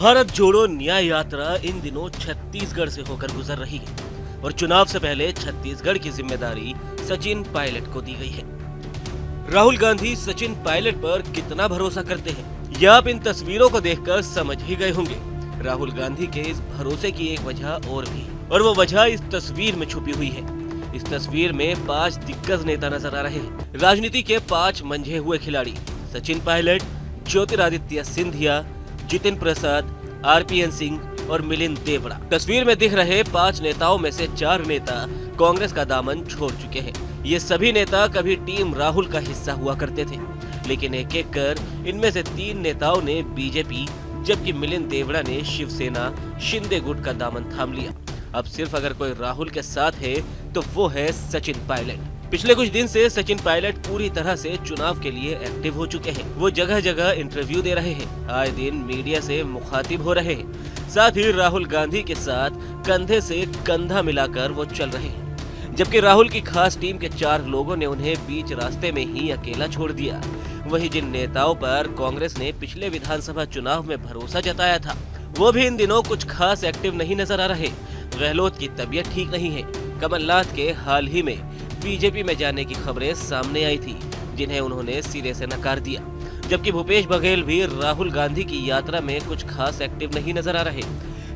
भारत जोड़ो न्याय यात्रा इन दिनों छत्तीसगढ़ से होकर गुजर रही है और चुनाव से पहले छत्तीसगढ़ की जिम्मेदारी सचिन पायलट को दी गई है। राहुल गांधी सचिन पायलट पर कितना भरोसा करते हैं, यह आप इन तस्वीरों को देखकर समझ ही गए होंगे। राहुल गांधी के इस भरोसे की एक वजह और भी, और वो वजह इस तस्वीर में छुपी हुई है। इस तस्वीर में 5 दिग्गज नेता नजर आ रहे हैं। राजनीति के 5 मंझे हुए खिलाड़ी सचिन पायलट, ज्योतिरादित्य सिंधिया, जितिन प्रसाद, आरपीएन सिंह और मिलिंद देवड़ा। तस्वीर में दिख रहे 5 नेताओं में से 4 नेता कांग्रेस का दामन छोड़ चुके हैं। ये सभी नेता कभी टीम राहुल का हिस्सा हुआ करते थे, लेकिन एक एक कर इनमें से 3 नेताओं ने बीजेपी, जबकि मिलिंद देवड़ा ने शिवसेना शिंदे गुट का दामन थाम लिया। अब सिर्फ अगर कोई राहुल के साथ है तो वो है सचिन पायलट। पिछले कुछ दिन से सचिन पायलट पूरी तरह से चुनाव के लिए एक्टिव हो चुके हैं। वो जगह जगह इंटरव्यू दे रहे हैं, आए दिन मीडिया से मुखातिब हो रहे हैं। साथ ही राहुल गांधी के साथ कंधे से कंधा मिलाकर वो चल रहे हैं। जबकि राहुल की खास टीम के 4 लोगों ने उन्हें बीच रास्ते में ही अकेला छोड़ दिया। वहीं जिन नेताओं पर कांग्रेस ने पिछले विधानसभा चुनाव में भरोसा जताया था, वो भी इन दिनों कुछ खास एक्टिव नहीं नजर आ रहे। गहलोत की तबीयत ठीक नहीं है। कमलनाथ के हाल ही में बीजेपी में जाने की खबरें सामने आई थी, जिन्हें उन्होंने सिरे से नकार दिया। जबकि भूपेश बघेल भी राहुल गांधी की यात्रा में कुछ खास एक्टिव नहीं नजर आ रहे।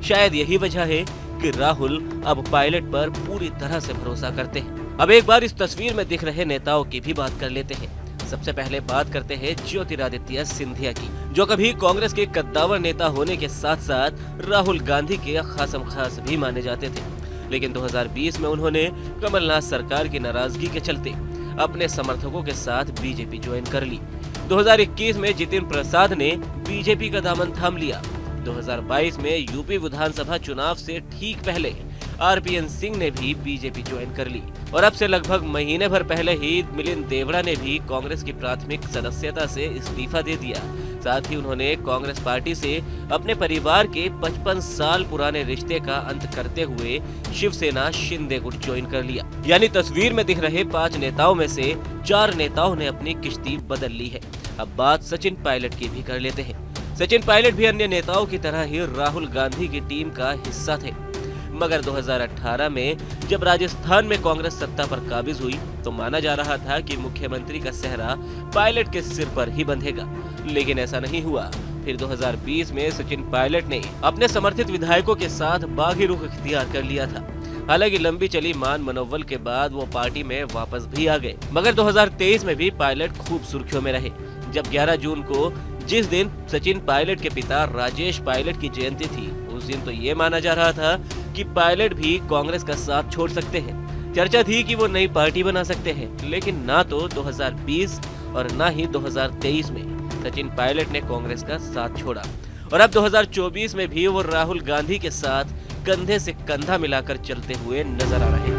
शायद यही वजह है कि राहुल अब पायलट पर पूरी तरह से भरोसा करते हैं। अब एक बार इस तस्वीर में दिख रहे नेताओं की भी बात कर लेते हैं। सबसे पहले बात करते हैं ज्योतिरादित्य सिंधिया की, जो कभी कांग्रेस के कद्दावर नेता होने के साथ साथ राहुल गांधी के खासम खास भी माने जाते थे। लेकिन 2020 में उन्होंने कमलनाथ सरकार की नाराजगी के चलते अपने समर्थकों के साथ बीजेपी ज्वाइन कर ली। 2021 में जितिन प्रसाद ने बीजेपी का दामन थाम लिया। 2022 में यूपी विधानसभा चुनाव से ठीक पहले आरपीएन सिंह ने भी बीजेपी ज्वाइन कर ली और अब से लगभग महीने भर पहले ही मिलिंद देवड़ा ने भी कांग्रेस की प्राथमिक सदस्यता से इस्तीफा दे दिया। साथ ही उन्होंने कांग्रेस पार्टी से अपने परिवार के 55 साल पुराने रिश्ते का अंत करते हुए शिवसेना शिंदे गुट ज्वाइन कर लिया। यानी तस्वीर में दिख रहे 5 नेताओं में से 4 नेताओं ने अपनी किश्ती बदल ली है। अब बात सचिन पायलट की भी कर लेते हैं। सचिन पायलट भी अन्य नेताओं की तरह ही राहुल गांधी की टीम का हिस्सा थे, मगर 2018 में जब राजस्थान में कांग्रेस सत्ता पर काबिज हुई तो माना जा रहा था कि मुख्यमंत्री का सेहरा पायलट के सिर पर ही बंधेगा, लेकिन ऐसा नहीं हुआ। फिर 2020 में सचिन पायलट ने अपने समर्थित विधायकों के साथ बागी रुख इख्तियार कर लिया था। हालांकि लंबी चली मान मनोबल के बाद वो पार्टी में वापस भी आ गए, मगर 2023 में भी पायलट खूब सुर्खियों में रहे। जब 11 जून को, जिस दिन सचिन पायलट के पिता राजेश पायलट की जयंती थी, उस दिन तो ये माना जा रहा था कि पायलट भी कांग्रेस का साथ छोड़ सकते हैं। चर्चा थी कि वो नई पार्टी बना सकते हैं, लेकिन ना तो 2020 और ना ही 2023 में सचिन पायलट ने कांग्रेस का साथ छोड़ा और अब 2024 में भी वो राहुल गांधी के साथ कंधे से कंधा मिलाकर चलते हुए नजर आ रहे हैं।